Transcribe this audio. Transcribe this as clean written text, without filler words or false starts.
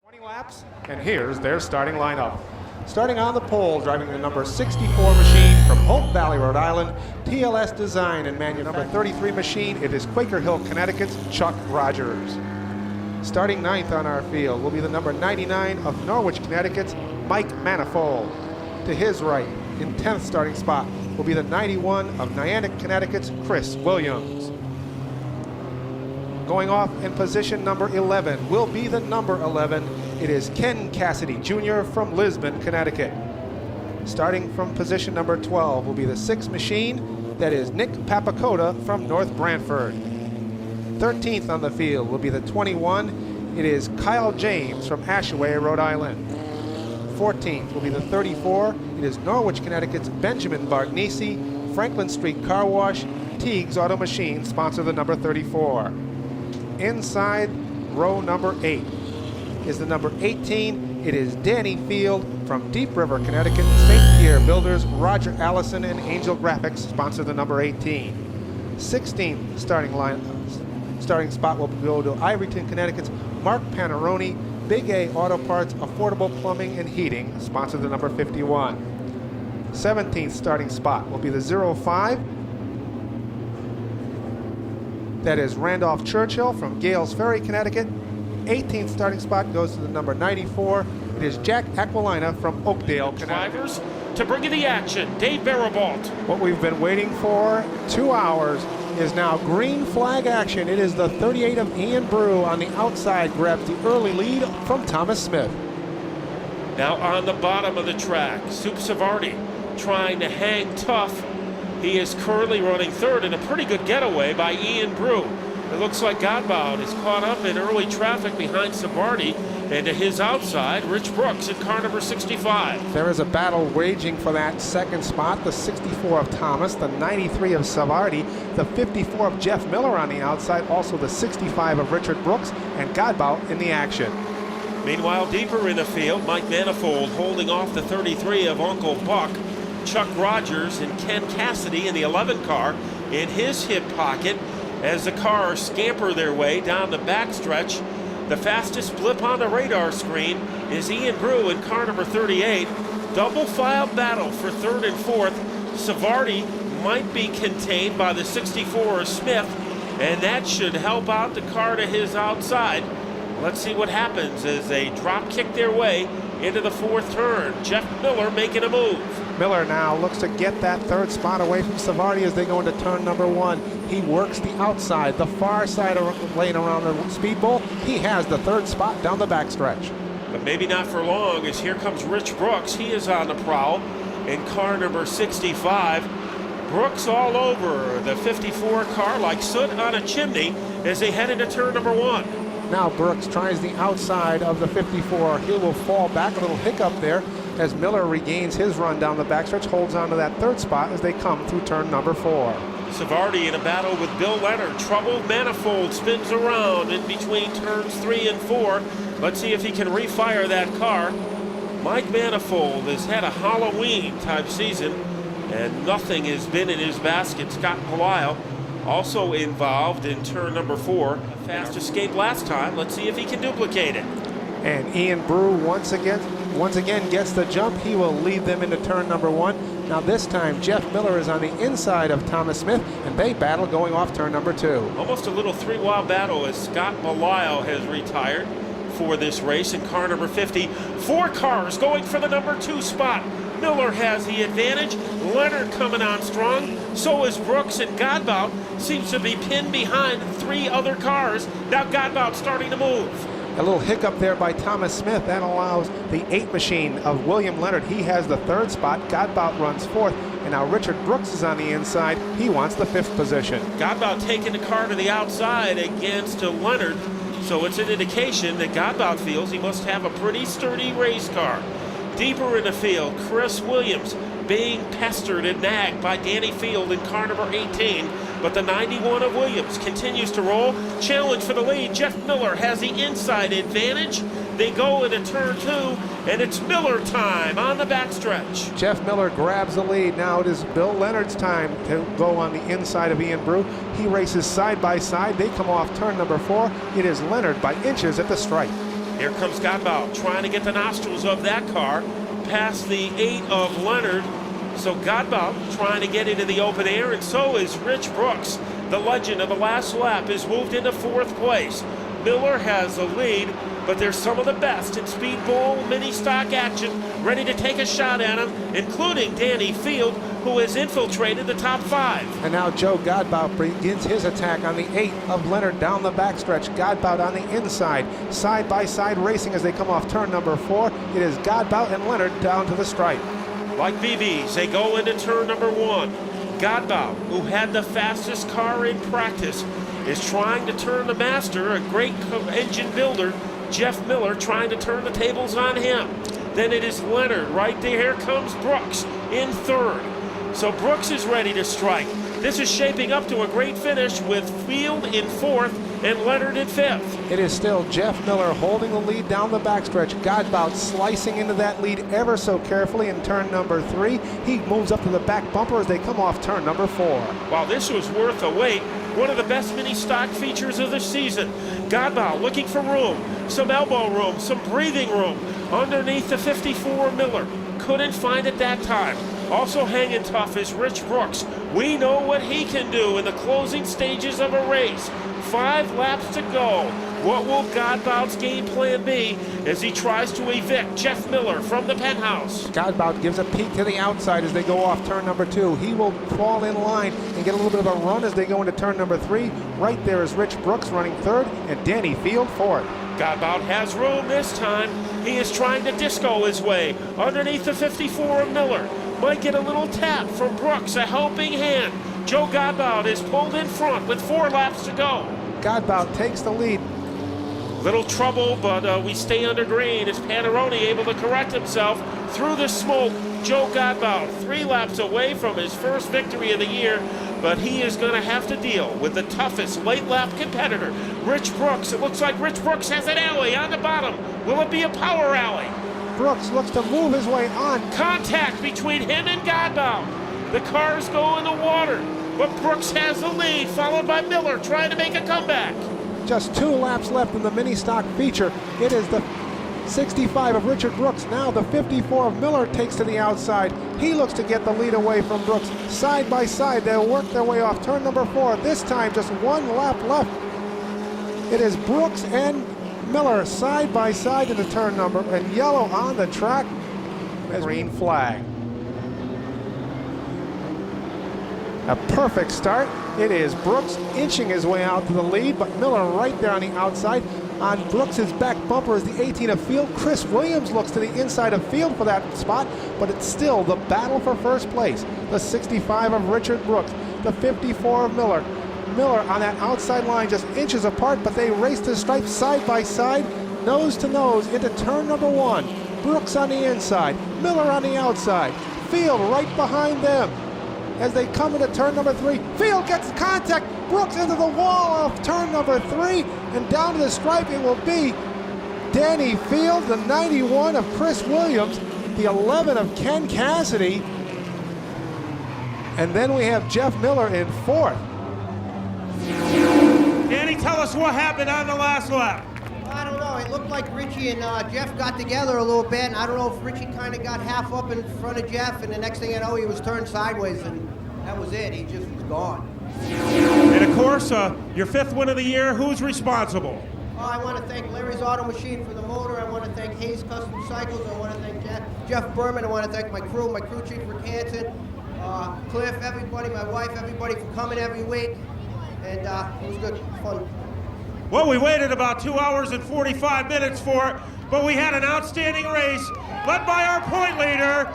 20 laps, and here's their starting lineup. Starting on the pole, driving the number 64 machine from Hope Valley, Rhode Island, TLS Design and Manufacturing. Number 33 machine, it is Quaker Hill, Connecticut's Chuck Rogers. Starting ninth on our field will be the number 99 of Norwich, Connecticut's Mike Manifold. To his right, in 10th starting spot, will be the 91 of Niantic, Connecticut's Chris Williams. Going off in position number 11 will be the number 11. It is Ken Cassidy Jr. from Lisbon, Connecticut. Starting from position number 12 will be the 6th machine. That is Nick Papakota from North Brantford. 13th on the field will be the 21. It is Kyle James from Ashaway, Rhode Island. 14th will be the 34. It is Norwich, Connecticut's Benjamin Bargnisi. Franklin Street Car Wash, Teague's Auto Machine sponsor the number 34. Inside row number 8 is the number 18. It is Danny Field from Deep River, Connecticut. St. Pierre Builders, Roger Allison and Angel Graphics sponsor the number 18. 16th starting spot will go to Ivoryton, Connecticut's Mark Panarone. Big A Auto Parts, Affordable Plumbing and Heating sponsor the number 51. 17th starting spot will be the 05. That is Randolph Churchill from Gales Ferry, Connecticut. 18th starting spot goes to the number 94. It is Jack Aquilina from Oakdale, Connecticut. Drivers to bring you the action, Dave Barabalt. What we've been waiting for 2 hours is now green flag action. It is the 38 of Ian Brew on the outside, grabs the early lead from Thomas Smith. Now on the bottom of the track, Soup Savardi trying to hang tough. He is currently running third in a pretty good getaway by Ian Brew. It looks like Godbout is caught up in early traffic behind Savardi, and to his outside, Rich Brooks in car number 65. There is a battle raging for that second spot. The 64 of Thomas, the 93 of Savardi, the 54 of Jeff Miller on the outside, also the 65 of Richard Brooks, and Godbout in the action. Meanwhile, deeper in the field, Mike Manifold holding off the 33 of Uncle Buck. Chuck Rogers and Ken Cassidy in the 11 car in his hip pocket as the cars scamper their way down the backstretch. The fastest blip on the radar screen is Ian Brew in car number 38. Double file battle for third and fourth. Savardi might be contained by the 64 of Smith, and that should help out the car to his outside. Let's see what happens as they drop kick their way into the fourth turn. Jeff Miller making a move. Miller now looks to get that third spot away from Savardi as they go into turn number 1. He works the outside, the far side of the lane around the Speedbowl. He has the third spot down the backstretch. But maybe not for long, as here comes Rich Brooks. He is on the prowl in car number 65. Brooks all over the 54 car like soot on a chimney as they head into turn number 1. Now Brooks tries the outside of the 54. He will fall back, a little hiccup there as Miller regains his run down the backstretch, holds on to that third spot as they come through turn number 4. Savardi in a battle with Bill Leonard. Troubled Manifold spins around in between turns 3 and 4. Let's see if he can refire that car. Mike Manifold has had a Halloween type season and nothing has been in his basket. Scott Belial also involved in turn number 4. A fast escape last time. Let's see if he can duplicate it. And Ian Brew once again gets the jump. He will lead them into turn number 1. Now this time Jeff Miller is on the inside of Thomas Smith, and they battle going off turn number 2. Almost a little 3-wide battle as Scott Belial has retired for this race in car number 50. 4 cars going for the number 2 spot. Miller has the advantage. Leonard coming on strong. So is Brooks, and Godbout seems to be pinned behind 3 other cars. Now Godbout starting to move. A little hiccup there by Thomas Smith. That allows the 8 machine of William Leonard. He has the third spot. Godbout runs 4th. And now Richard Brooks is on the inside. He wants the 5th position. Godbout taking the car to the outside against Leonard. So it's an indication that Godbout feels he must have a pretty sturdy race car. Deeper in the field, Chris Williams being pestered and nagged by Danny Field in car number 18. But the 91 of Williams continues to roll. Challenge for the lead. Jeff Miller has the inside advantage. They go into turn 2, and it's Miller time on the backstretch. Jeff Miller grabs the lead. Now it is Bill Leonard's time to go on the inside of Ian Brew. He races side by side. They come off turn number 4. It is Leonard by inches at the stripe. Here comes Godbout trying to get the nostrils of that car past the 8 of Leonard. So Godbout trying to get into the open air, and so is Rich Brooks. The legend of the last lap is moved into 4th place. Miller has the lead, but there's some of the best in Speedbowl mini stock action ready to take a shot at him, including Danny Field, who has infiltrated the top 5. And now Joe Godbout begins his attack on the 8 of Leonard down the backstretch. Godbout on the inside, side-by-side racing as they come off turn number 4. It is Godbout and Leonard down to the stripe. Like BBs, they go into turn number 1. Godbout, who had the fastest car in practice, is trying to turn the master, a great engine builder, Jeff Miller, trying to turn the tables on him. Then it is Leonard right there. Here comes Brooks in 3rd. So Brooks is ready to strike. This is shaping up to a great finish with Field in 4th and Leonard in 5th. It is still Jeff Miller holding the lead down the backstretch. Godbout slicing into that lead ever so carefully in turn number 3. He moves up to the back bumper as they come off turn number 4. Wow, this was worth a wait. One of the best mini stock features of the season. Godbout looking for room, some elbow room, some breathing room underneath the 54 Miller. Couldn't find it that time. Also hanging tough is Rich Brooks. We know what he can do in the closing stages of a race. 5 laps to go. What will Godbout's game plan be as he tries to evict Jeff Miller from the penthouse? Godbout gives a peek to the outside as they go off turn number 2. He will fall in line and get a little bit of a run as they go into turn number 3. Right there is Rich Brooks running 3rd and Danny Field 4th. Godbout has room this time. He is trying to disco his way underneath the 54 of Miller. Might get a little tap from Brooks, a helping hand. Joe Godbout is pulled in front with 4 laps to go. Godbout takes the lead. Little trouble, but we stay under green. Is Panarone able to correct himself through the smoke? Joe Godbout 3 laps away from his first victory of the year, but he is going to have to deal with the toughest late lap competitor, Rich Brooks. It looks like Rich Brooks has an alley on the bottom. Will it be a power alley? Brooks looks to move his way on. Contact between him and Godbout. The cars go in the water, but Brooks has the lead, followed by Miller trying to make a comeback. Just 2 laps left in the mini stock feature. It is the 65 of Richard Brooks. Now the 54 of Miller takes to the outside. He looks to get the lead away from Brooks. Side by side, they'll work their way off turn number 4. This time, just 1 lap left. It is Brooks and Miller side by side in the turn number, and yellow on the track. Green flag. A perfect start. It is Brooks inching his way out to the lead, but Miller right there on the outside. On Brooks's back bumper is the 18 of Field. Chris Williams looks to the inside of Field for that spot, but it's still the battle for first place. The 65 of Richard Brooks, the 54 of Miller. Miller on that outside line just inches apart, but they race the stripes side by side, nose to nose into turn number 1. Brooks on the inside, Miller on the outside. Field right behind them. As they come into turn number 3, Field gets contact. Brooks into the wall of turn number 3, and down to the stripe it will be Danny Field, the 91 of Chris Williams, the 11 of Ken Cassidy, and then we have Jeff Miller in 4th. Danny, tell us what happened on the last lap. I don't know. It looked like Richie and Jeff got together a little bit, and I don't know if Richie kind of got half up in front of Jeff, and the next thing I know, he was turned sideways, and that was it. He just was gone. And of course, your 5th win of the year, who's responsible? I want to thank Larry's Auto Machine for the motor. I want to thank Hayes Custom Cycles. I want to thank Jeff Berman. I want to thank my crew chief Rick Hansen, Cliff, everybody, my wife, everybody for coming every week. And it was good, fun. Well, we waited about 2 hours and 45 minutes for it, but we had an outstanding race led by our point leader,